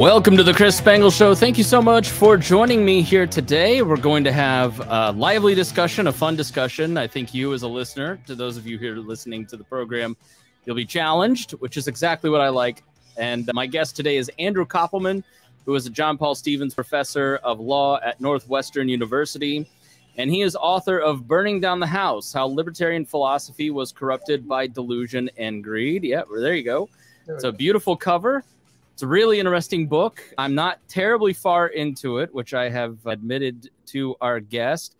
Welcome to the Chris Spangle Show. Thank you so much for joining me here today. We're going to have a lively discussion, a fun discussion. I think you as a listener, to those of you here listening to the program, you'll be challenged, which is exactly what I like. And my guest today is Andrew Koppelman, who is a John Paul Stevens Professor of Law at Northwestern University. And he is author of Burning Down the House, How Libertarian Philosophy Was Corrupted by Delusion and Greed. Yeah, well, there you go. It's a beautiful cover. It's a really interesting book. I'm not terribly far into it, which I have admitted to our guest.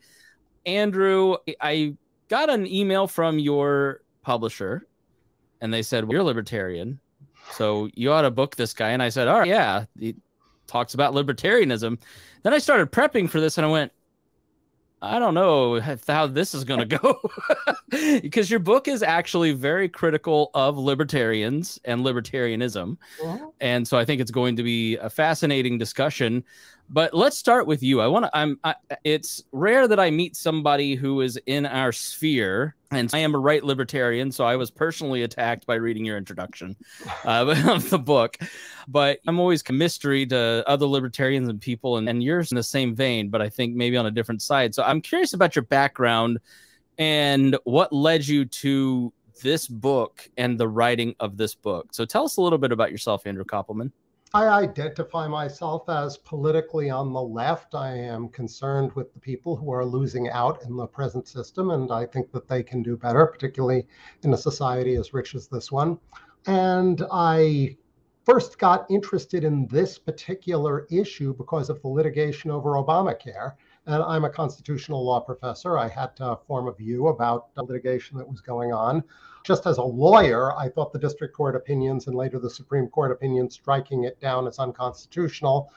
Andrew, I got an email from your publisher, and they said, well, you're a libertarian, so you ought to book this guy. And I said, all right, yeah, he talks about libertarianism. Then I started prepping for this, and I went, I don't know how this is going to go, because your book is actually very critical of libertarians and libertarianism. Yeah. And so I think it's going to be a fascinating discussion. But let's start with you. It's rare that I meet somebody who is in our sphere, and I am a right libertarian, so I was personally attacked by reading your introduction of the book. But I'm always a mystery to other libertarians and people, and yours in the same vein, but I think maybe on a different side. So I'm curious about your background and what led you to this book and the writing of this book. So tell us a little bit about yourself, Andrew Koppelman. I identify myself as politically on the left. I am concerned with the people who are losing out in the present system, and I think that they can do better, particularly in a society as rich as this one. And I first got interested in this particular issue because of the litigation over Obamacare. And I'm a constitutional law professor. I had to form a view about the litigation that was going on. Just as a lawyer, I thought the district court opinions and later the Supreme Court opinions striking it down as unconstitutional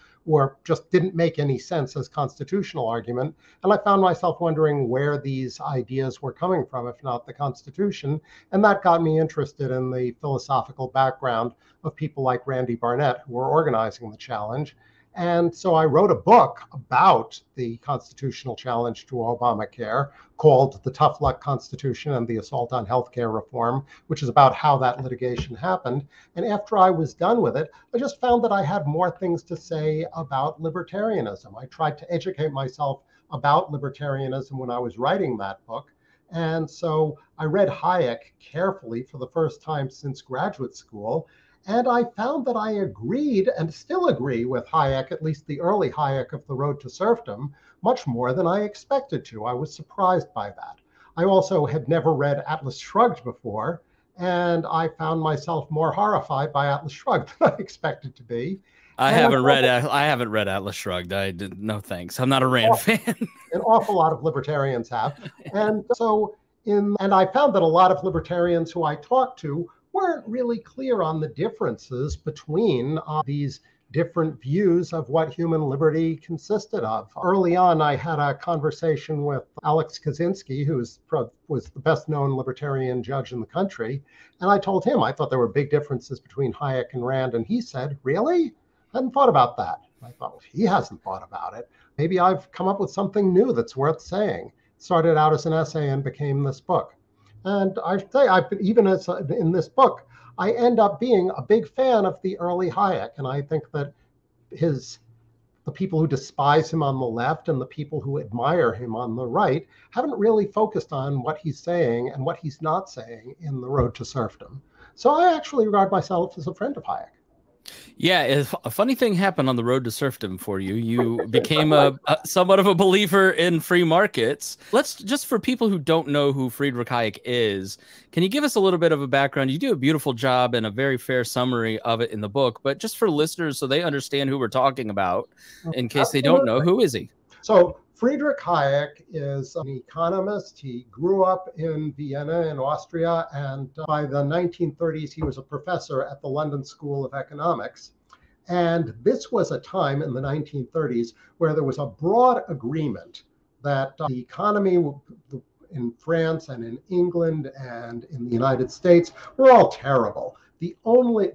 just didn't make any sense as constitutional argument. And I found myself wondering where these ideas were coming from, if not the Constitution. And that got me interested in the philosophical background of people like Randy Barnett, who were organizing the challenge. And so I wrote a book about the constitutional challenge to Obamacare called The Tough Luck Constitution and the Assault on Healthcare Reform, which is about how that litigation happened. And after I was done with it, I just found that I had more things to say about libertarianism. I tried to educate myself about libertarianism when I was writing that book. And so I read Hayek carefully for the first time since graduate school. And I found that I agreed and still agree with Hayek, at least the early Hayek of The Road to Serfdom, much more than I expected to. I was surprised by that. I also had never read Atlas Shrugged before, and I found myself more horrified by Atlas Shrugged than I expected to be. I haven't read Atlas Shrugged. No thanks. I'm not a Rand fan. An awful lot of libertarians have. And I found that a lot of libertarians who I talked to weren't really clear on the differences between these different views of what human liberty consisted of. Early on, I had a conversation with Alex Kaczynski, who was the best known libertarian judge in the country. And I told him I thought there were big differences between Hayek and Rand. And he said, really? I hadn't thought about that. And I thought, well, if he hasn't thought about it, maybe I've come up with something new that's worth saying. It started out as an essay and became this book. And I say, in this book, I end up being a big fan of the early Hayek. And I think that the people who despise him on the left and the people who admire him on the right haven't really focused on what he's saying and what he's not saying in The Road to Serfdom. So I actually regard myself as a friend of Hayek. Yeah, a funny thing happened on the road to serfdom for you. You became somewhat of a believer in free markets. Just for people who don't know who Friedrich Hayek is, can you give us a little bit of a background? You do a beautiful job and a very fair summary of it in the book, but just for listeners so they understand who we're talking about, in case they don't know, who is he? So Friedrich Hayek is an economist. He grew up in Vienna in Austria, and by the 1930s, he was a professor at the London School of Economics. And this was a time in the 1930s where there was a broad agreement that the economy in France and in England and in the United States were all terrible. The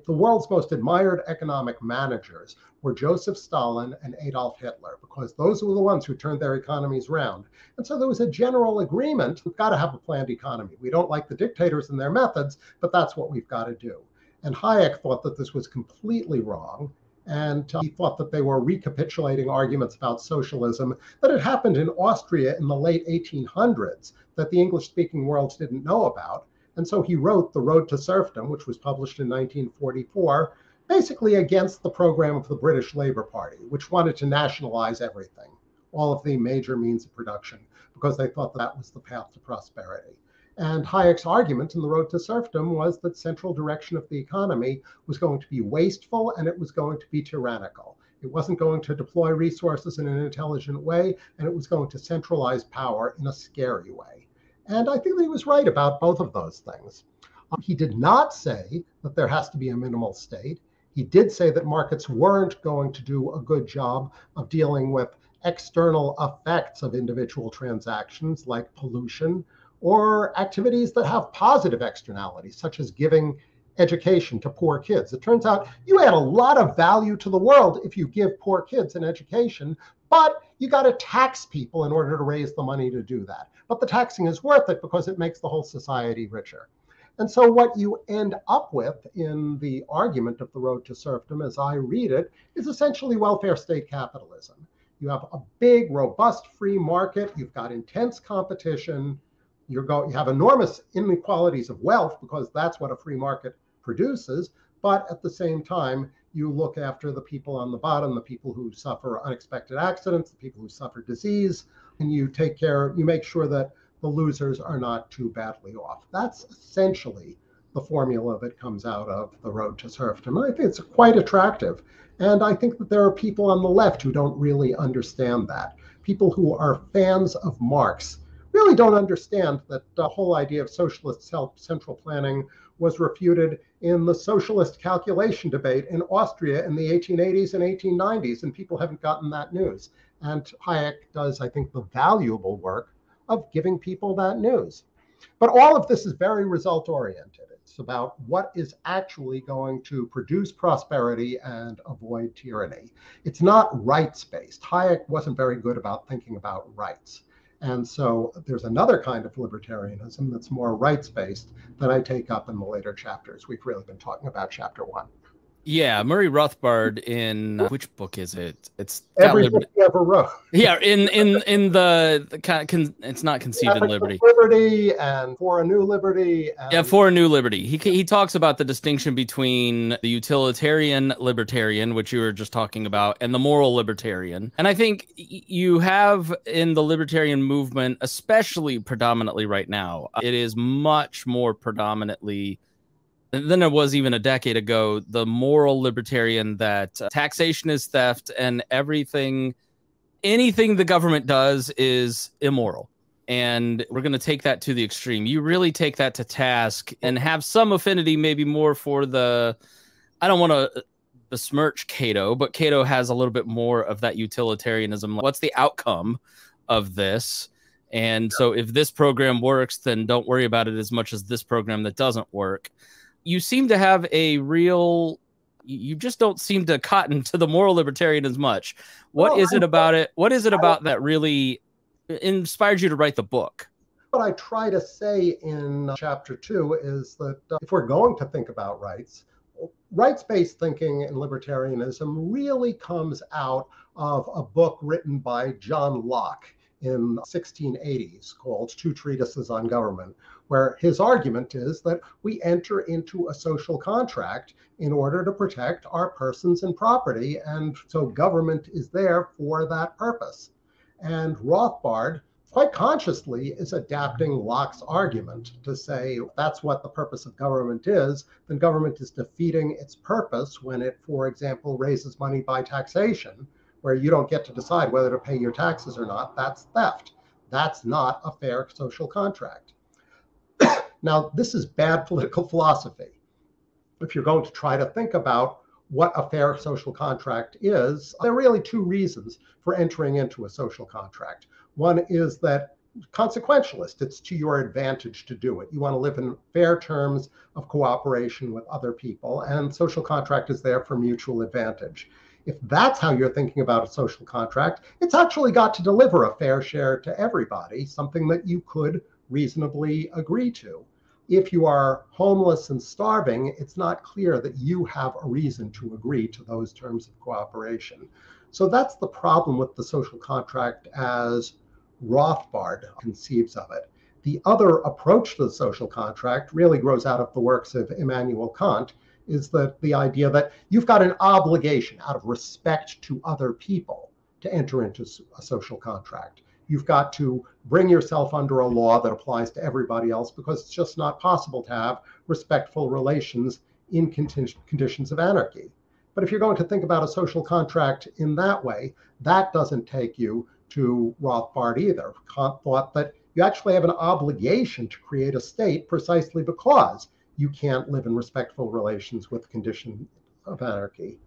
world's most admired economic managers were Joseph Stalin and Adolf Hitler, because those were the ones who turned their economies round. And so there was a general agreement, we've got to have a planned economy. We don't like the dictators and their methods, but that's what we've got to do. And Hayek thought that this was completely wrong. And he thought that they were recapitulating arguments about socialism that had happened in Austria in the late 1800s that the English-speaking world didn't know about. And so he wrote The Road to Serfdom, which was published in 1944, basically against the program of the British Labour Party, which wanted to nationalize everything, all of the major means of production, because they thought that was the path to prosperity. And Hayek's argument in The Road to Serfdom was that central direction of the economy was going to be wasteful and it was going to be tyrannical. It wasn't going to deploy resources in an intelligent way, and it was going to centralize power in a scary way. And I think that he was right about both of those things. He did not say that there has to be a minimal state. He did say that markets weren't going to do a good job of dealing with external effects of individual transactions like pollution, or activities that have positive externalities, such as giving education to poor kids. It turns out you add a lot of value to the world if you give poor kids an education, but you got to tax people in order to raise the money to do that. But the taxing is worth it because it makes the whole society richer. And so what you end up with in the argument of The Road to Serfdom, as I read it, is essentially welfare state capitalism. You have a big, robust free market. You've got intense competition. You have enormous inequalities of wealth because that's what a free market produces. But at the same time, you look after the people on the bottom, the people who suffer unexpected accidents, the people who suffer disease, and you make sure that the losers are not too badly off. That's essentially the formula that comes out of The Road to Serfdom. And I think it's quite attractive. And I think that there are people on the left who don't really understand that. People who are fans of Marx really don't understand that the whole idea of socialist central planning was refuted in the socialist calculation debate in Austria in the 1880s and 1890s, and people haven't gotten that news. And Hayek does, I think, the valuable work of giving people that news. But all of this is very result-oriented. It's about what is actually going to produce prosperity and avoid tyranny. It's not rights-based. Hayek wasn't very good about thinking about rights. And so there's another kind of libertarianism that's more rights-based that I take up in the later chapters. We've really been talking about chapter 1. Yeah, Murray Rothbard in which book is it? It's every book he ever wrote. Yeah, in the it's not Conceived in Liberty. Liberty and For a New Liberty. Yeah, For a New Liberty. He talks about the distinction between the utilitarian libertarian, which you were just talking about, and the moral libertarian. And I think you have in the libertarian movement, especially predominantly right now, it is much more predominantly than it was even a decade ago, the moral libertarian that taxation is theft and anything the government does is immoral. And we're going to take that to the extreme. You really take that to task and have some affinity, maybe more for I don't want to besmirch Cato, but Cato has a little bit more of that utilitarianism. What's the outcome of this? And so if this program works, then don't worry about it as much as this program that doesn't work. You seem to have you just don't seem to cotton to the moral libertarian as much. What is it about it? What is it about that really inspired you to write the book? What I try to say in chapter 2 is that if we're going to think about rights-based thinking in libertarianism really comes out of a book written by John Locke in the 1680s called Two Treatises on Government, where his argument is that we enter into a social contract in order to protect our persons and property, and so government is there for that purpose. And Rothbard, quite consciously, is adapting Locke's argument to say that's what the purpose of government is, then government is defeating its purpose when it, for example, raises money by taxation, where you don't get to decide whether to pay your taxes or not. That's theft. That's not a fair social contract. Now, this is bad political philosophy. If you're going to try to think about what a fair social contract is, there are really two reasons for entering into a social contract. One is that consequentialist, it's to your advantage to do it. You want to live in fair terms of cooperation with other people, and social contract is there for mutual advantage. If that's how you're thinking about a social contract, it's actually got to deliver a fair share to everybody, something that you could reasonably agree to. if you are homeless and starving, it's not clear that you have a reason to agree to those terms of cooperation. So that's the problem with the social contract as Rothbard conceives of it. The other approach to the social contract really grows out of the works of Immanuel Kant, is that the idea that you've got an obligation out of respect to other people to enter into a social contract. You've got to bring yourself under a law that applies to everybody else, because it's just not possible to have respectful relations in conditions of anarchy. But if you're going to think about a social contract in that way, that doesn't take you to Rothbard either. Kant thought that you actually have an obligation to create a state precisely because you can't live in respectful relations with conditions of anarchy.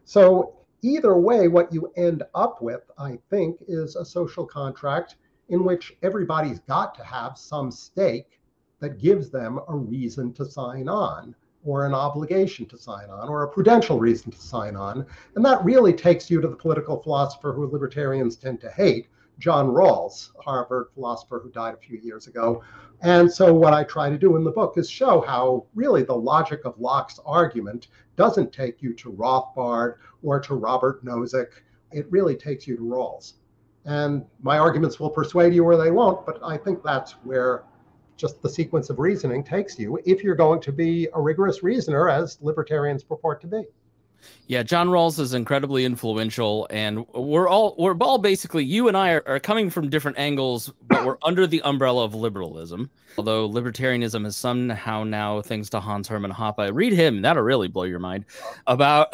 So either way, what you end up with, I think, is a social contract in which everybody's got to have some stake that gives them a reason to sign on, or an obligation to sign on, or a prudential reason to sign on. And that really takes you to the political philosopher who libertarians tend to hate, John Rawls, a Harvard philosopher who died a few years ago. And so what I try to do in the book is show how really the logic of Locke's argument doesn't take you to Rothbard or to Robert Nozick. It really takes you to Rawls. And my arguments will persuade you or they won't, but I think that's where just the sequence of reasoning takes you if you're going to be a rigorous reasoner, as libertarians purport to be. Yeah, John Rawls is incredibly influential, and we're all basically, you and I are coming from different angles, but we're under the umbrella of liberalism. Although libertarianism is somehow now, thanks to Hans Hermann Hoppe, read him, that'll really blow your mind, about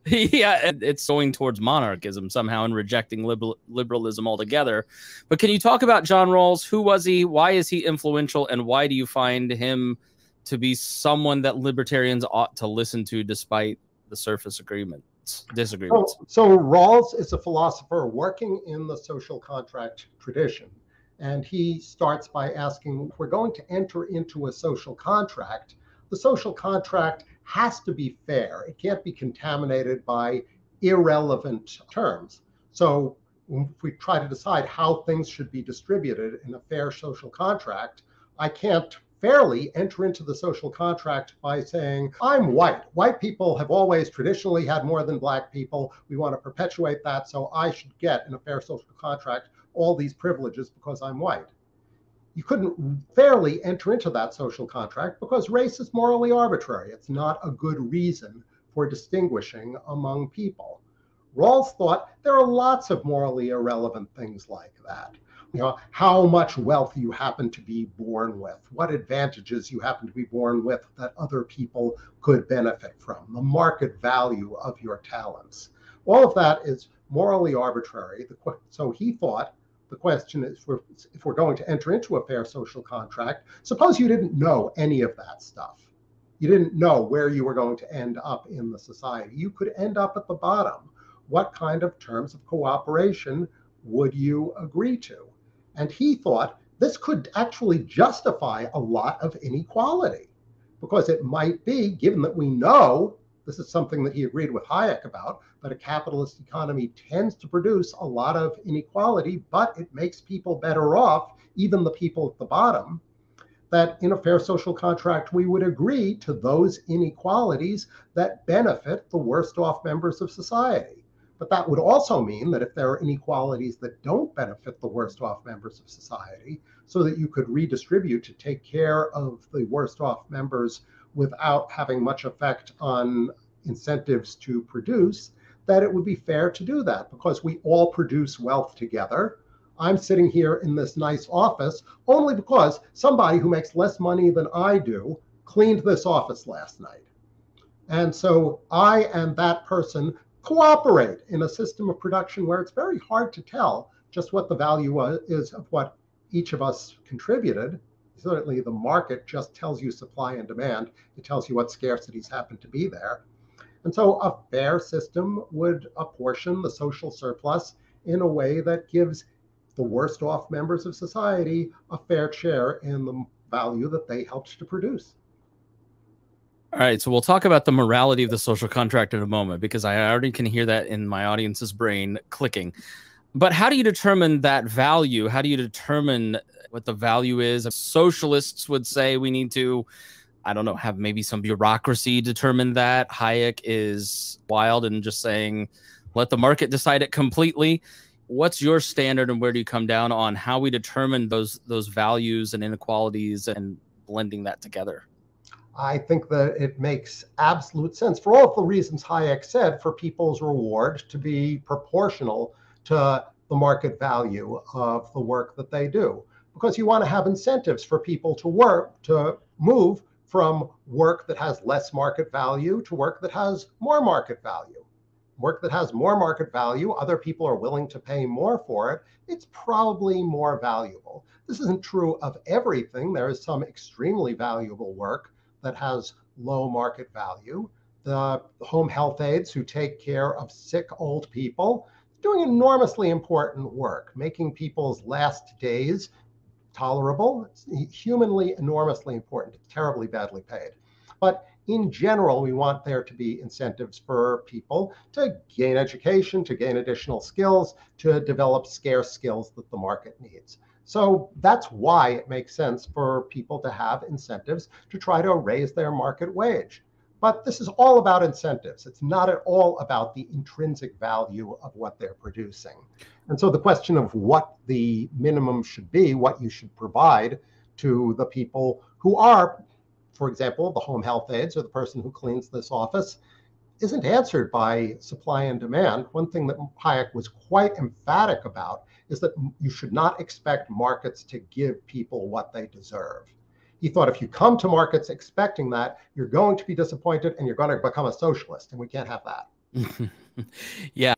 yeah, it's going towards monarchism somehow and rejecting liberalism altogether. But can you talk about John Rawls? Who was he? Why is he influential? And why do you find him to be someone that libertarians ought to listen to despite the surface disagreements? So Rawls is a philosopher working in the social contract tradition. And he starts by asking, if we're going to enter into a social contract, the social contract has to be fair. It can't be contaminated by irrelevant terms. So if we try to decide how things should be distributed in a fair social contract, I can't fairly enter into the social contract by saying, I'm white. White people have always traditionally had more than black people. We want to perpetuate that, so I should get, in a fair social contract, all these privileges because I'm white. You couldn't fairly enter into that social contract because race is morally arbitrary. It's not a good reason for distinguishing among people. Rawls thought there are lots of morally irrelevant things like that. You know, how much wealth you happen to be born with, what advantages you happen to be born with that other people could benefit from, the market value of your talents. All of that is morally arbitrary. So he thought, the question is, if we're going to enter into a fair social contract, suppose you didn't know any of that stuff. You didn't know where you were going to end up in the society. You could end up at the bottom. What kind of terms of cooperation would you agree to? And he thought this could actually justify a lot of inequality, because it might be, given that we know, this is something that he agreed with Hayek about, that a capitalist economy tends to produce a lot of inequality, but it makes people better off, even the people at the bottom, that in a fair social contract, we would agree to those inequalities that benefit the worst off members of society. But that would also mean that if there are inequalities that don't benefit the worst off members of society, so that you could redistribute to take care of the worst off members without having much effect on incentives to produce, that it would be fair to do that because we all produce wealth together. I'm sitting here in this nice office only because somebody who makes less money than I do cleaned this office last night. And so I and that person cooperate in a system of production where it's very hard to tell just what the value is of what each of us contributed. Certainly the market just tells you supply and demand. It tells you what scarcities happen to be there. And so a fair system would apportion the social surplus in a way that gives the worst off members of society a fair share in the value that they helped to produce. All right, so we'll talk about the morality of the social contract in a moment, because I already can hear that in my audience's brain clicking. But how do you determine that value? How do you determine what the value is? Socialists would say we need to, I don't know, have maybe some bureaucracy determine that. Hayek is wild and just saying, let the market decide it completely. What's your standard, and where do you come down on how we determine those values and inequalities and blending that together? I think that it makes absolute sense, for all of the reasons Hayek said, for people's reward to be proportional to the market value of the work that they do. Because you want to have incentives for people to work, to move from work that has less market value to work that has more market value. Work that has more market value, other people are willing to pay more for it, it's probably more valuable. This isn't true of everything. There is some extremely valuable work that has low market value. The home health aides who take care of sick old people, doing enormously important work, making people's last days tolerable. It's humanly enormously important. It's terribly badly paid. But in general, we want there to be incentives for people to gain education, to gain additional skills, to develop scarce skills that the market needs. So that's why it makes sense for people to have incentives to try to raise their market wage. But this is all about incentives. It's not at all about the intrinsic value of what they're producing. And so the question of what the minimum should be, what you should provide to the people who are, for example, the home health aides or the person who cleans this office, isn't answered by supply and demand. One thing that Hayek was quite emphatic about is that you should not expect markets to give people what they deserve. He thought if you come to markets expecting that, you're going to be disappointed and you're going to become a socialist, and we can't have that. Yeah.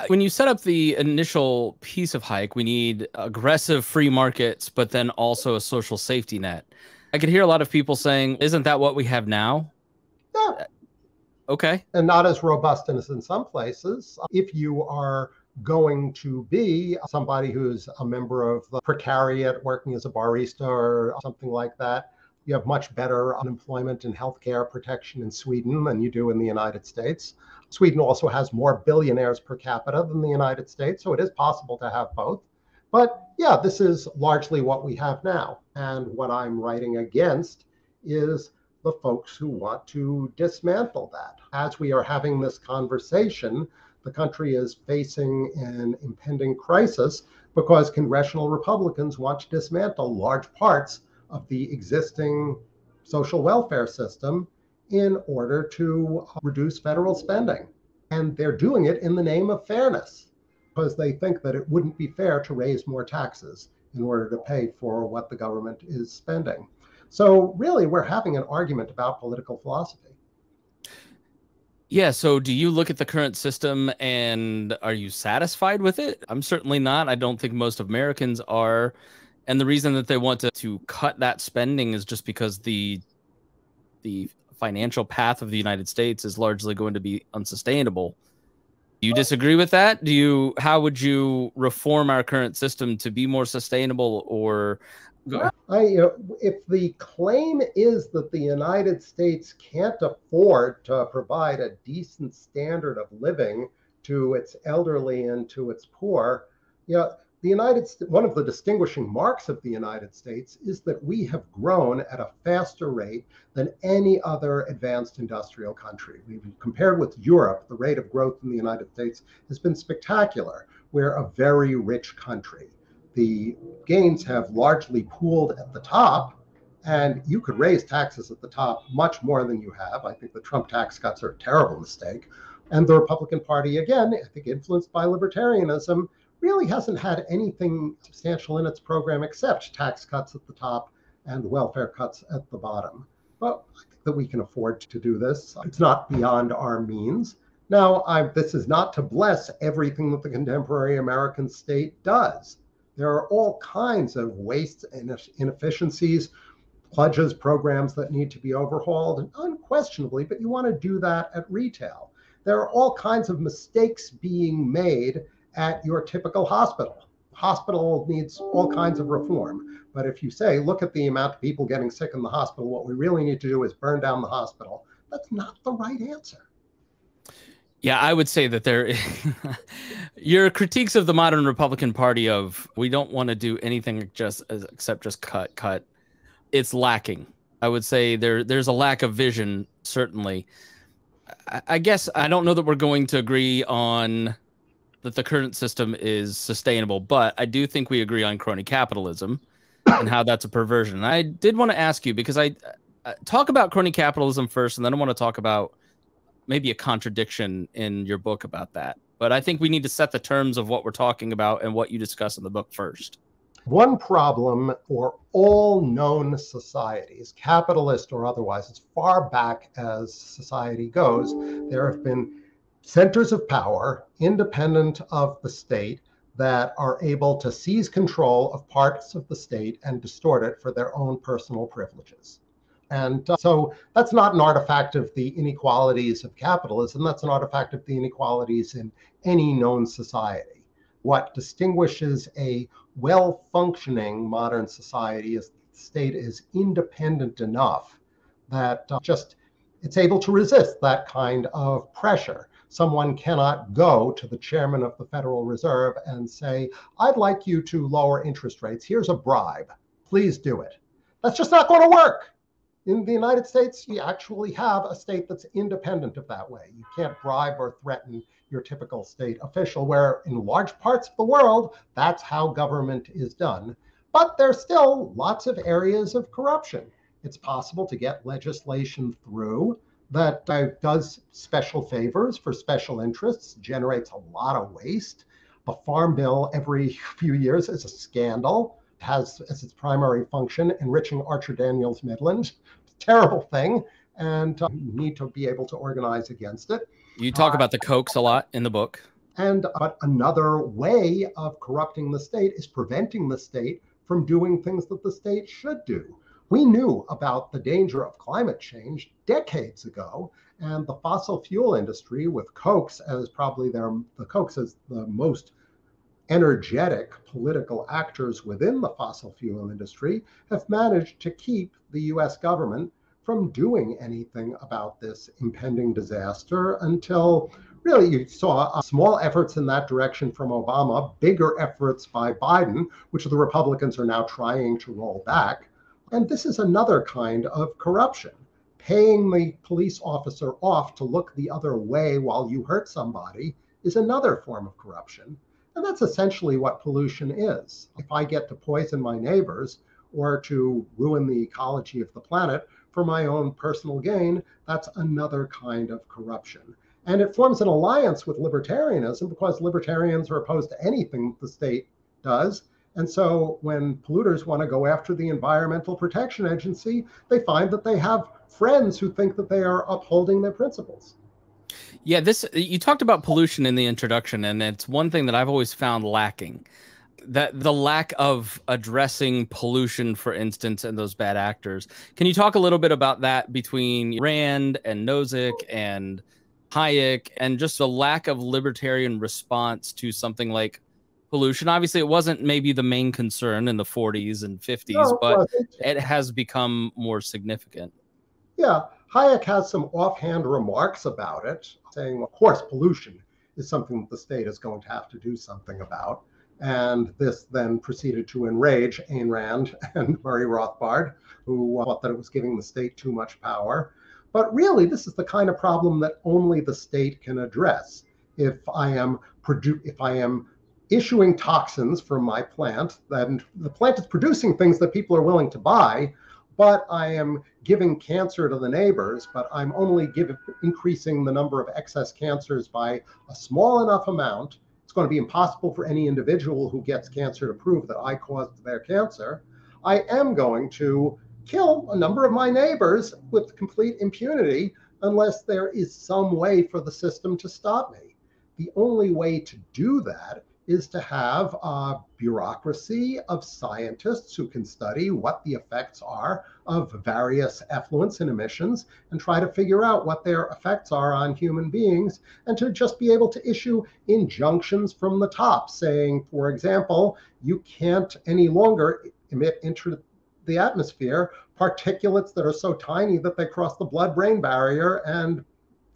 When you set up the initial piece of Hayek, we need aggressive free markets, but then also a social safety net. I could hear a lot of people saying, isn't that what we have now? Yeah. Okay. And not as robust as in some places. If you are going to be somebody who's a member of the precariat working as a barista or something like that, you have much better unemployment and healthcare protection in Sweden than you do in the United States. Sweden also has more billionaires per capita than the United States, so it is possible to have both. But yeah, this is largely what we have now. And what I'm writing against is the folks who want to dismantle that. As we are having this conversation, the country is facing an impending crisis because congressional Republicans want to dismantle large parts of the existing social welfare system in order to reduce federal spending. And they're doing it in the name of fairness, because they think that it wouldn't be fair to raise more taxes in order to pay for what the government is spending. So really, we're having an argument about political philosophy. Yeah. So do you look at the current system and are you satisfied with it? I'm certainly not. I don't think most Americans are. And the reason that they want to cut that spending is just because the financial path of the United States is largely going to be unsustainable. Do you disagree with that? How would you reform our current system to be more sustainable? Or if the claim is that the United States can't afford to provide a decent standard of living to its elderly and to its poor, one of the distinguishing marks of the United States is that we have grown at a faster rate than any other advanced industrial country. Compared with Europe, the rate of growth in the United States has been spectacular. We're a very rich country. The gains have largely pooled at the top, and you could raise taxes at the top much more than you have. I think the Trump tax cuts are a terrible mistake. And the Republican Party, again, I think influenced by libertarianism, really hasn't had anything substantial in its program except tax cuts at the top and welfare cuts at the bottom. But I think that we can afford to do this. It's not beyond our means. Now, this is not to bless everything that the contemporary American state does. There are all kinds of wastes and inefficiencies, pledges, programs that need to be overhauled, and unquestionably, but you want to do that at retail. There are all kinds of mistakes being made at your typical hospital. The hospital needs all kinds of reform. But if you say, look at the amount of people getting sick in the hospital, what we really need to do is burn down the hospital, that's not the right answer. Yeah, I would say that Your critiques of the modern Republican Party of we don't want to do anything except just cut. It's lacking. I would say there's a lack of vision, certainly. I guess I don't know that we're going to agree on that the current system is sustainable, but I do think we agree on crony capitalism and how that's a perversion. And I did want to ask you, because I talk about crony capitalism first, and then I want to talk about maybe a contradiction in your book about that. But I think we need to set the terms of what we're talking about and what you discuss in the book first. One problem for all known societies, capitalist or otherwise, as far back as society goes, there have been centers of power independent of the state that are able to seize control of parts of the state and distort it for their own personal privileges. And so that's not an artifact of the inequalities of capitalism. That's an artifact of the inequalities in any known society. What distinguishes a well-functioning modern society is the state is independent enough that it's able to resist that kind of pressure. Someone cannot go to the chairman of the Federal Reserve and say, I'd like you to lower interest rates. Here's a bribe. Please do it. That's just not going to work. In the United States, you actually have a state that's independent of that way. You can't bribe or threaten your typical state official, where in large parts of the world, that's how government is done. But there's still lots of areas of corruption. It's possible to get legislation through that does special favors for special interests, generates a lot of waste. A farm bill every few years is a scandal. Has as its primary function enriching Archer Daniels Midland. Terrible thing, and you need to be able to organize against it. You talk about the Kochs a lot in the book. And another way of corrupting the state is preventing the state from doing things that the state should do. We knew about the danger of climate change decades ago, and the fossil fuel industry, with Kochs as probably the Kochs as the most energetic political actors within the fossil fuel industry, have managed to keep the US government from doing anything about this impending disaster until really you saw small efforts in that direction from Obama, bigger efforts by Biden, which the Republicans are now trying to roll back. And this is another kind of corruption. Paying the police officer off to look the other way while you hurt somebody is another form of corruption. And that's essentially what pollution is. If I get to poison my neighbors or to ruin the ecology of the planet for my own personal gain, that's another kind of corruption. And it forms an alliance with libertarianism because libertarians are opposed to anything the state does. And so when polluters want to go after the Environmental Protection Agency, they find that they have friends who think that they are upholding their principles. Yeah, you talked about pollution in the introduction, and it's one thing that I've always found lacking. That the lack of addressing pollution, for instance, and those bad actors. Can you talk a little bit about that between Rand and Nozick and Hayek, and just the lack of libertarian response to something like pollution? Obviously, it wasn't maybe the main concern in the 40s and 50s, but it has become more significant. Yeah, Hayek has some offhand remarks about it, saying, of course, pollution is something that the state is going to have to do something about. And this then proceeded to enrage Ayn Rand and Murray Rothbard, who thought that it was giving the state too much power. But really, this is the kind of problem that only the state can address. If I am issuing toxins from my plant, then the plant is producing things that people are willing to buy, but I am giving cancer to the neighbors, but I'm only increasing the number of excess cancers by a small enough amount. It's going to be impossible for any individual who gets cancer to prove that I caused their cancer. I am going to kill a number of my neighbors with complete impunity unless there is some way for the system to stop me. The only way to do that is to have a bureaucracy of scientists who can study what the effects are of various effluents and emissions and try to figure out what their effects are on human beings, and to just be able to issue injunctions from the top saying, for example, you can't any longer emit into the atmosphere particulates that are so tiny that they cross the blood-brain barrier and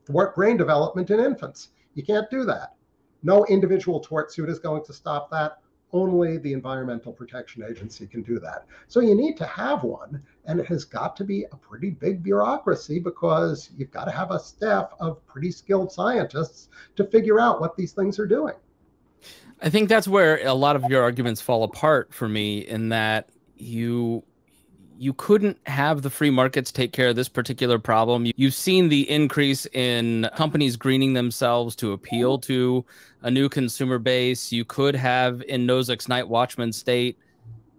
thwart brain development in infants. You can't do that. No individual tort suit is going to stop that. Only the Environmental Protection Agency can do that. So you need to have one, and it has got to be a pretty big bureaucracy because you've got to have a staff of pretty skilled scientists to figure out what these things are doing. I think that's where a lot of your arguments fall apart for me, in that you couldn't have the free markets take care of this particular problem. You've seen the increase in companies greening themselves to appeal to a new consumer base. You could have in Nozick's Night Watchman state.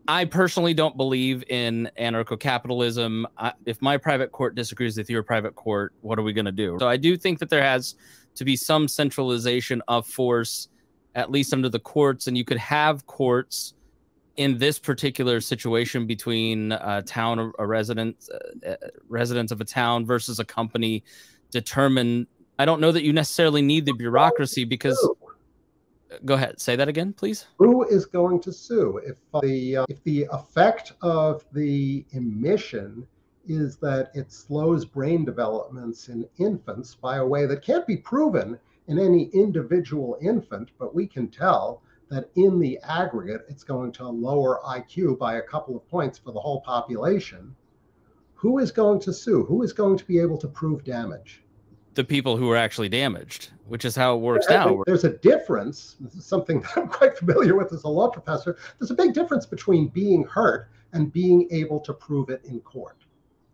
I personally don't believe in anarcho-capitalism. If my private court disagrees with your private court, what are we going to do? So I do think that there has to be some centralization of force, at least under the courts, and you could have courts in this particular situation between a town, a residents of a town versus a company, determine. I don't know that you necessarily need the bureaucracy, because go ahead, say that again, please. Who is going to sue if the effect of the emission is that it slows brain developments in infants by a way that can't be proven in any individual infant, but we can tell that in the aggregate, it's going to lower IQ by a couple of points for the whole population. Who is going to sue? Who is going to be able to prove damage? The people who are actually damaged, which is how it works now. There's a difference. This is something that I'm quite familiar with as a law professor. There's a big difference between being hurt and being able to prove it in court.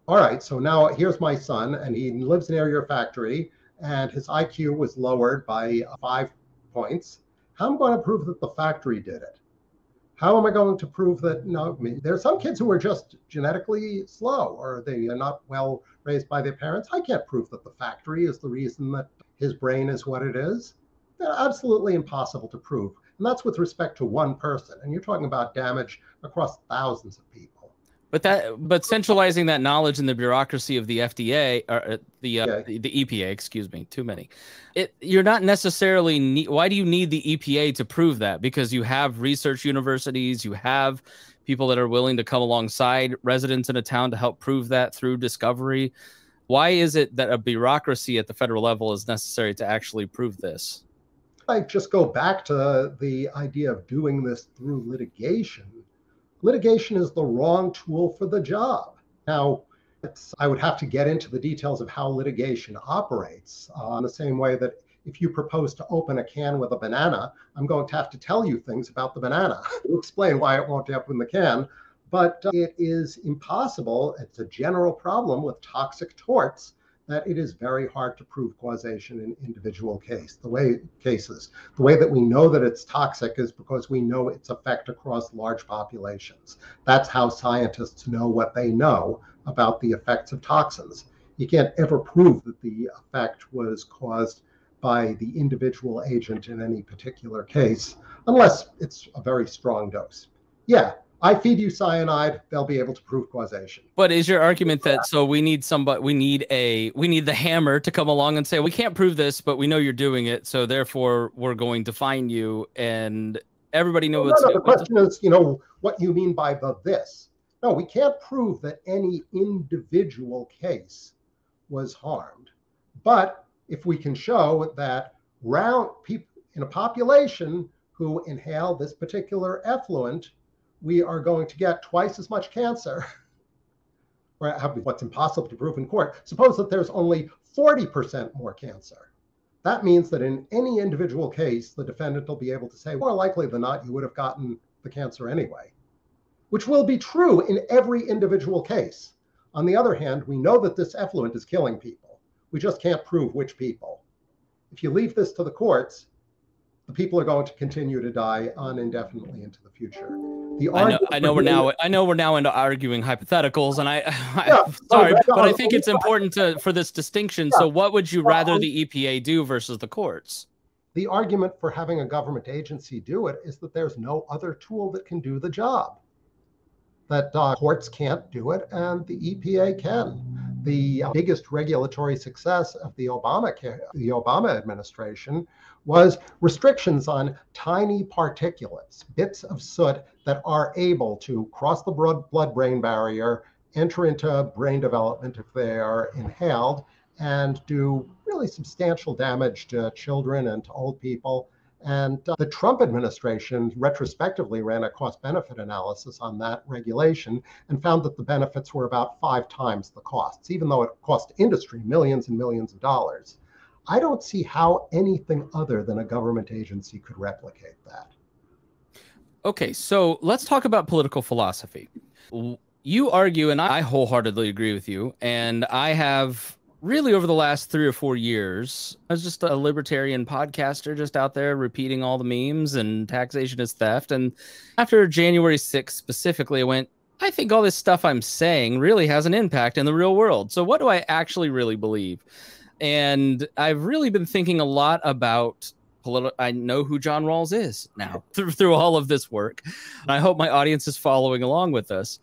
All right, so now here's my son, and he lives near your factory, and his IQ was lowered by 5 points. How am I going to prove that the factory did it? How am I going to prove that, there are some kids who are just genetically slow, or they are not well raised by their parents. I can't prove that the factory is the reason that his brain is what it is. They're absolutely impossible to prove. And that's with respect to one person. And you're talking about damage across thousands of people. But centralizing that knowledge in the bureaucracy of the FDA, or the EPA, excuse me, too many. You're not necessarily why do you need the EPA to prove that? Because you have research universities, you have people that are willing to come alongside residents in a town to help prove that through discovery. Why is it that a bureaucracy at the federal level is necessary to actually prove this? I just go back to the idea of doing this through litigation. Litigation is the wrong tool for the job. Now, I would have to get into the details of how litigation operates in the same way that if you propose to open a can with a banana, I'm going to have to tell you things about the banana to explain why it won't open the can. But it is impossible. It's a general problem with toxic torts that it is very hard to prove causation in individual cases. The way that we know that it's toxic is because we know its effect across large populations. That's how scientists know what they know about the effects of toxins. You can't ever prove that the effect was caused by the individual agent in any particular case, unless it's a very strong dose. Yeah, I feed you cyanide, they'll be able to prove causation. But is your argument that so we need the hammer to come along and say, we can't prove this, but we know you're doing it, so therefore we're going to fine you, and everybody knows the question is, what you mean by this. No, we can't prove that any individual case was harmed. But if we can show that round people in a population who inhale this particular effluent, we are going to get twice as much cancer, or what's impossible to prove in court. Suppose that there's only 40% more cancer. That means that in any individual case, the defendant will be able to say, more likely than not, you would have gotten the cancer anyway, which will be true in every individual case. On the other hand, we know that this effluent is killing people. We just can't prove which people. If you leave this to the courts, the people are going to continue to die on indefinitely into the future. I know we're now into arguing hypotheticals, and sorry, but I think it's important for this distinction. So what would you rather the EPA do versus the courts? The argument for having a government agency do it is that there's no other tool that can do the job. That courts can't do it, and the EPA can. The biggest regulatory success of the Obama administration was restrictions on tiny particulates, bits of soot that are able to cross the blood-brain barrier, enter into brain development if they are inhaled, and do really substantial damage to children and to old people. And the Trump administration retrospectively ran a cost-benefit analysis on that regulation and found that the benefits were about 5 times the costs, even though it cost industry millions and millions of dollars. I don't see how anything other than a government agency could replicate that. Okay, so let's talk about political philosophy. You argue, and I wholeheartedly agree with you, and I have really over the last 3 or 4 years, I was just a libertarian podcaster just out there repeating all the memes and taxation is theft. And after January 6th specifically, I went, I think all this stuff I'm saying really has an impact in the real world. So what do I actually really believe? And I've really been thinking a lot about I know who John Rawls is now through all of this work. And I hope my audience is following along with us.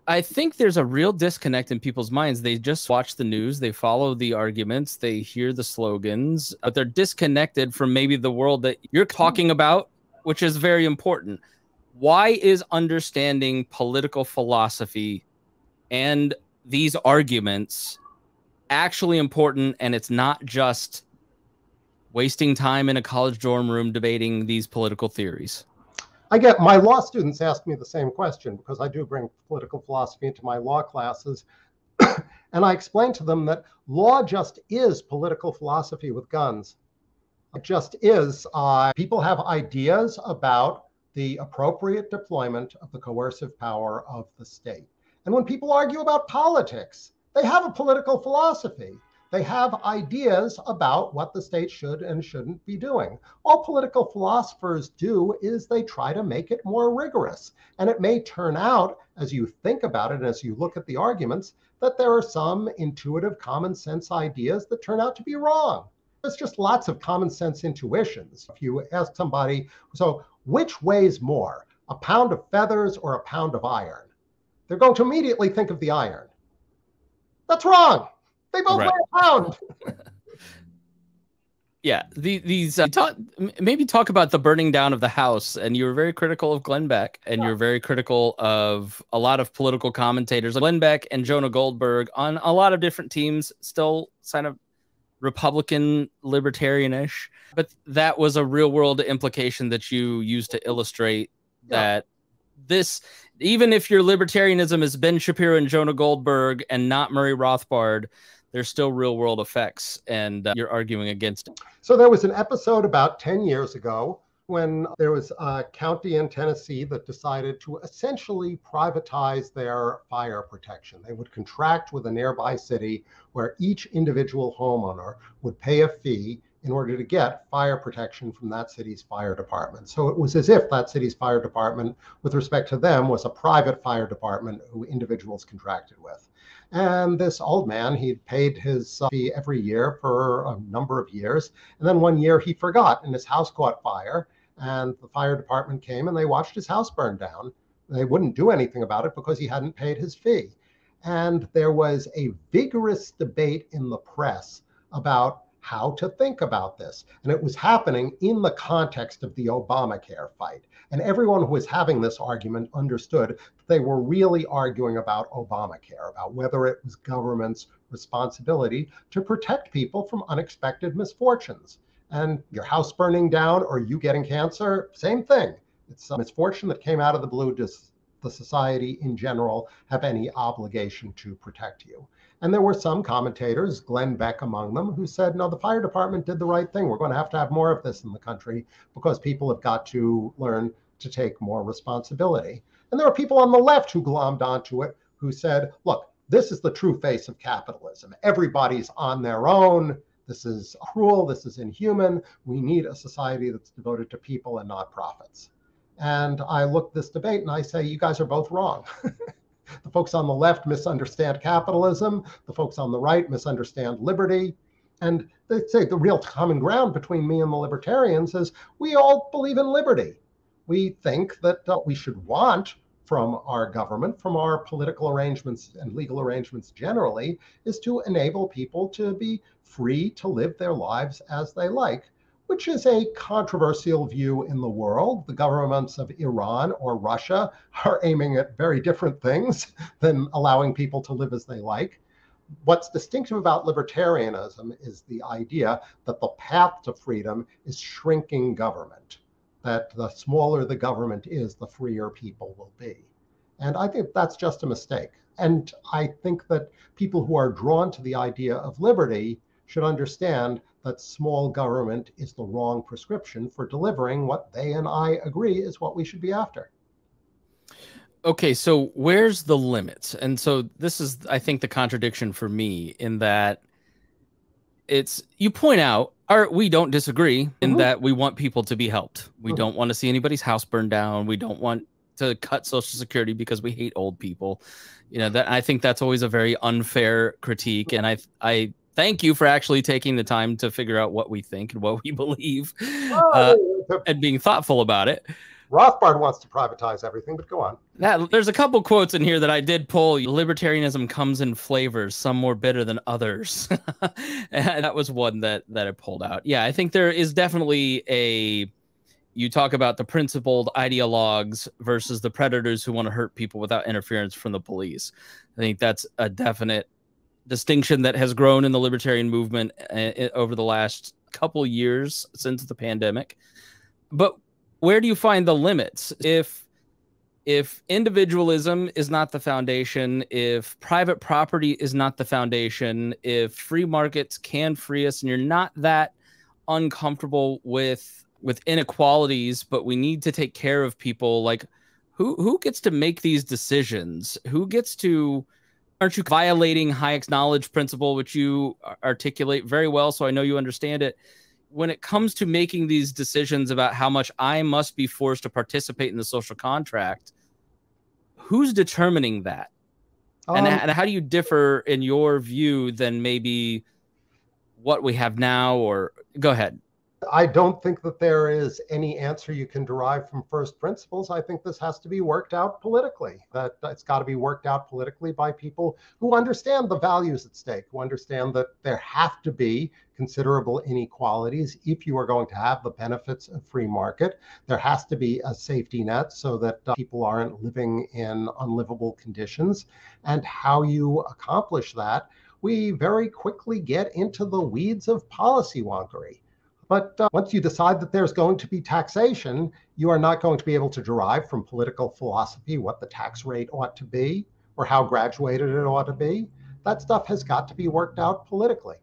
I think there's a real disconnect in people's minds. They just watch the news, they follow the arguments, they hear the slogans, but they're disconnected from maybe the world that you're talking about, which is very important. Why is understanding political philosophy and these arguments actually important, and it's not just wasting time in a college dorm room debating these political theories? I get my law students ask me the same question because I do bring political philosophy into my law classes. And I explain to them that law just is political philosophy with guns. It just is. People have ideas about the appropriate deployment of the coercive power of the state. And when people argue about politics, they have a political philosophy. They have ideas about what the state should and shouldn't be doing. All political philosophers do is they try to make it more rigorous. And it may turn out, as you think about it, and as you look at the arguments, that there are some intuitive common sense ideas that turn out to be wrong. There's just lots of common sense intuitions. If you ask somebody, so which weighs more, a pound of feathers or a pound of iron? They're going to immediately think of the iron. That's wrong. They both weigh a pound. Yeah, maybe talk about the burning down of the house. And you were very critical of Glenn Beck, and you're very critical of a lot of political commentators, like Glenn Beck and Jonah Goldberg, on a lot of different teams, still kind of Republican, libertarian-ish. But that was a real-world implication that you used to illustrate that this, even if your libertarianism is Ben Shapiro and Jonah Goldberg and not Murray Rothbard, there's still real world effects, and you're arguing against it. So there was an episode about 10 years ago when there was a county in Tennessee that decided to essentially privatize their fire protection. They would contract with a nearby city where each individual homeowner would pay a fee in order to get fire protection from that city's fire department. So it was as if that city's fire department, with respect to them, was a private fire department who individuals contracted with. And this old man, he'd paid his fee every year for a number of years. And then one year he forgot and his house caught fire. And the fire department came and they watched his house burn down. They wouldn't do anything about it because he hadn't paid his fee. And there was a vigorous debate in the press about how to think about this. And it was happening in the context of the Obamacare fight. And everyone who was having this argument understood that they were really arguing about Obamacare, about whether it was government's responsibility to protect people from unexpected misfortunes. And your house burning down or you getting cancer, same thing. It's a misfortune that came out of the blue. Does the society in general have any obligation to protect you? And there were some commentators, Glenn Beck among them, who said, no, the fire department did the right thing. We're going to have more of this in the country because people have got to learn to take more responsibility. And there were people on the left who glommed onto it, who said, look, this is the true face of capitalism. Everybody's on their own. This is cruel. This is inhuman. We need a society that's devoted to people and not profits. And I look at this debate and I say, you guys are both wrong. The folks on the left misunderstand capitalism. The folks on the right misunderstand liberty. And they say the real common ground between me and the libertarians is we all believe in liberty. We think that we should want from our government, from our political arrangements and legal arrangements generally, is to enable people to be free to live their lives as they like, which is a controversial view in the world. The governments of Iran or Russia are aiming at very different things than allowing people to live as they like. What's distinctive about libertarianism is the idea that the path to freedom is shrinking government, that the smaller the government is, the freer people will be. And I think that's just a mistake. And I think that people who are drawn to the idea of liberty should understand that small government is the wrong prescription for delivering what they and I agree is what we should be after. Okay, so where's the limits? And so this is, I think, the contradiction for me in that it's, you point out, we don't disagree in that we want people to be helped. We don't want to see anybody's house burned down. We don't want to cut Social Security because we hate old people. You know, that I think that's always a very unfair critique. And I thank you for actually taking the time to figure out what we think and what we believe, and being thoughtful about it. Rothbard wants to privatize everything, but go on. There's a couple quotes in here that I did pull. Libertarianism comes in flavors, some more bitter than others. And that was one that I pulled out. Yeah, I think there is definitely you talk about the principled ideologues versus the predators who want to hurt people without interference from the police. I think that's a definite distinction that has grown in the libertarian movement over the last couple years since the pandemic. But where do you find the limits? If individualism is not the foundation, if private property is not the foundation, if free markets can free us, and you're not that uncomfortable with inequalities, but we need to take care of people, like who gets to make these decisions? Who gets to? Aren't you violating Hayek's knowledge principle, which you articulate very well, so I know you understand it? When it comes to making these decisions about how much I must be forced to participate in the social contract, who's determining that? And how do you differ in your view than maybe what we have now? Or go ahead. I don't think that there is any answer you can derive from first principles. I think this has to be worked out politically, that it's got to be worked out politically by people who understand the values at stake, who understand that there have to be considerable inequalities if you are going to have the benefits of free market. There has to be a safety net so that people aren't living in unlivable conditions. And how you accomplish that, we very quickly get into the weeds of policy wonkery. But once you decide that there's going to be taxation, you are not going to be able to derive from political philosophy what the tax rate ought to be or how graduated it ought to be. That stuff has got to be worked out politically.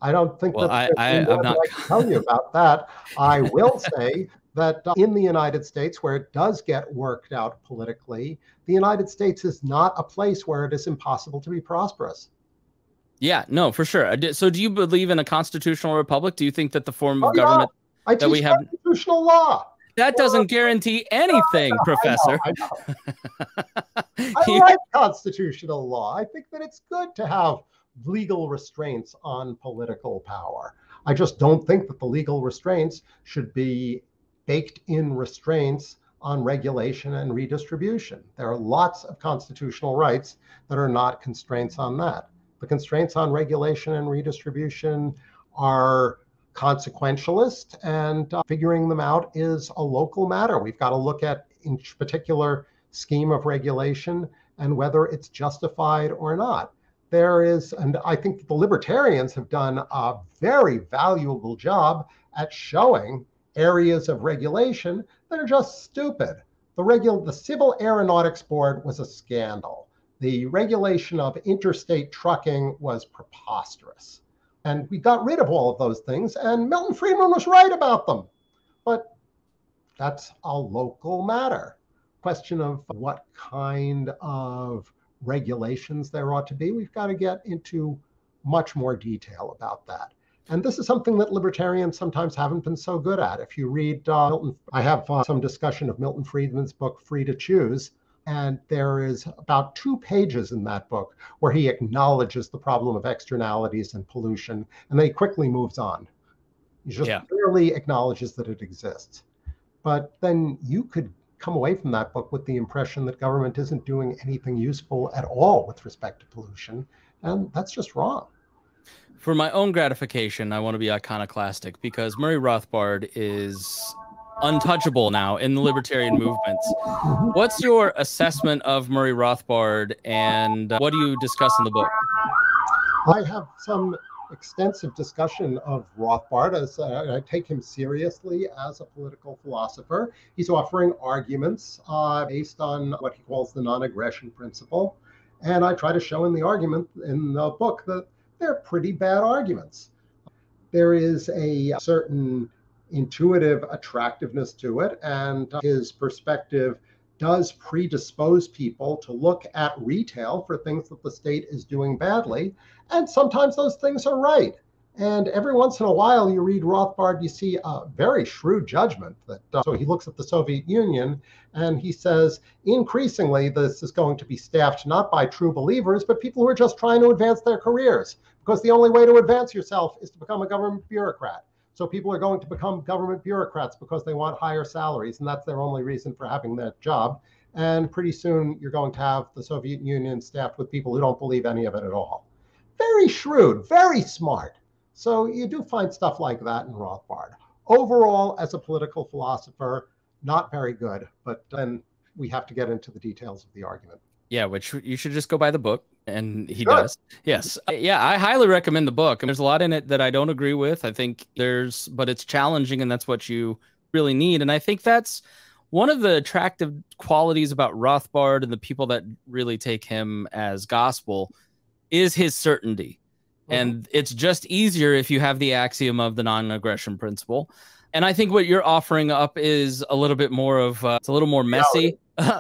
I don't think that I'm not I can tell you about that. I will say that in the United States, where it does get worked out politically, the United States is not a place where it is impossible to be prosperous. Yeah, no, for sure. So do you believe in a constitutional republic? Do you think that the form of government that we have... constitutional law. That doesn't guarantee anything, Professor. I like constitutional law. I think that it's good to have legal restraints on political power. I just don't think that the legal restraints should be baked in restraints on regulation and redistribution. There are lots of constitutional rights that are not constraints on that. The constraints on regulation and redistribution are consequentialist, and figuring them out is a local matter. We've got to look at each particular scheme of regulation and whether it's justified or not. There is, and I think the libertarians have done a very valuable job at showing areas of regulation that are just stupid. The Civil Aeronautics Board was a scandal. The regulation of interstate trucking was preposterous. And we got rid of all of those things, and Milton Friedman was right about them. But that's a local matter. Question of what kind of regulations there ought to be, we've got to get into much more detail about that. And this is something that libertarians sometimes haven't been so good at. If you read Milton, I have some discussion of Milton Friedman's book, Free to Choose. And there is about 2 pages in that book where he acknowledges the problem of externalities and pollution, and then he quickly moves on. He just barely acknowledges that it exists. But then you could come away from that book with the impression that government isn't doing anything useful at all with respect to pollution, and that's just wrong. For my own gratification, I want to be iconoclastic because Murray Rothbard is untouchable now in the libertarian movements. What's your assessment of Murray Rothbard, and what do you discuss in the book? I have some extensive discussion of Rothbard, as I take him seriously as a political philosopher. He's offering arguments based on what he calls the non-aggression principle. And I try to show in the argument in the book that they're pretty bad arguments. There is a certain intuitive attractiveness to it, and his perspective does predispose people to look at retail for things that the state is doing badly. And sometimes those things are right. And every once in a while, you read Rothbard, you see a very shrewd judgment. So he looks at the Soviet Union and he says, increasingly, this is going to be staffed not by true believers, but people who are just trying to advance their careers. Because the only way to advance yourself is to become a government bureaucrat. So people are going to become government bureaucrats because they want higher salaries, and that's their only reason for having that job. And pretty soon, you're going to have the Soviet Union staffed with people who don't believe any of it at all. Very shrewd, very smart. So you do find stuff like that in Rothbard. Overall, as a political philosopher, not very good, but then we have to get into the details of the argument. Yeah, which you should just go buy the book, and he does. Yes. Yeah, I highly recommend the book. And there's a lot in it that I don't agree with. I think but it's challenging, and that's what you really need. And I think that's one of the attractive qualities about Rothbard and the people that really take him as gospel is his certainty. And it's just easier if you have the axiom of the non-aggression principle. And I think what you're offering up is a little bit more of, it's a little more messy.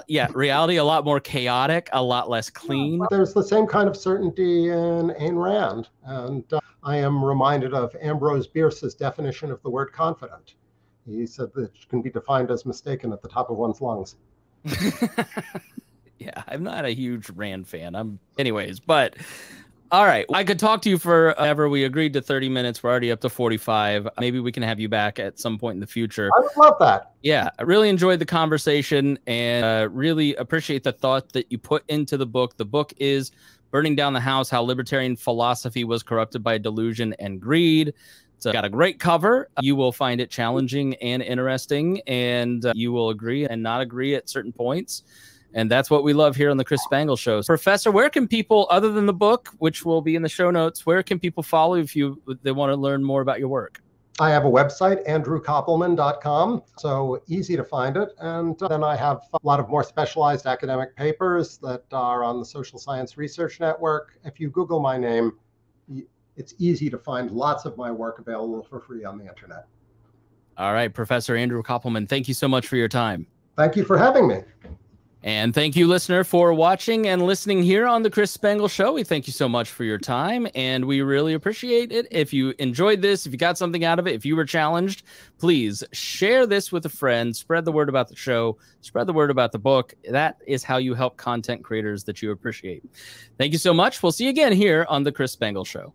Yeah, reality, a lot more chaotic, a lot less clean. There's the same kind of certainty in Ayn Rand. And I am reminded of Ambrose Bierce's definition of the word confident. He said that it can be defined as mistaken at the top of one's lungs. Yeah, I'm not a huge Rand fan. Anyways, but all right. I could talk to you forever. We agreed to 30 minutes. We're already up to 45. Maybe we can have you back at some point in the future. I would love that. Yeah, I really enjoyed the conversation and really appreciate the thought that you put into the book. The book is Burning Down the House, How Libertarian Philosophy Was Corrupted by Delusion and Greed. It's got a great cover. You will find it challenging and interesting, and you will agree and not agree at certain points. And that's what we love here on the Chris Spangle Show. Professor, where can people, other than the book, which will be in the show notes, where can people follow if they want to learn more about your work? I have a website, andrewkoppelman.com, so easy to find it. And then I have a lot of more specialized academic papers that are on the Social Science Research Network. If you Google my name, it's easy to find lots of my work available for free on the internet. All right, Professor Andrew Koppelman, thank you so much for your time. Thank you for having me. And thank you, listener, for watching and listening here on the Chris Spangle Show. We thank you so much for your time, and we really appreciate it. If you enjoyed this, if you got something out of it, if you were challenged, please share this with a friend. Spread the word about the show. Spread the word about the book. That is how you help content creators that you appreciate. Thank you so much. We'll see you again here on the Chris Spangle Show.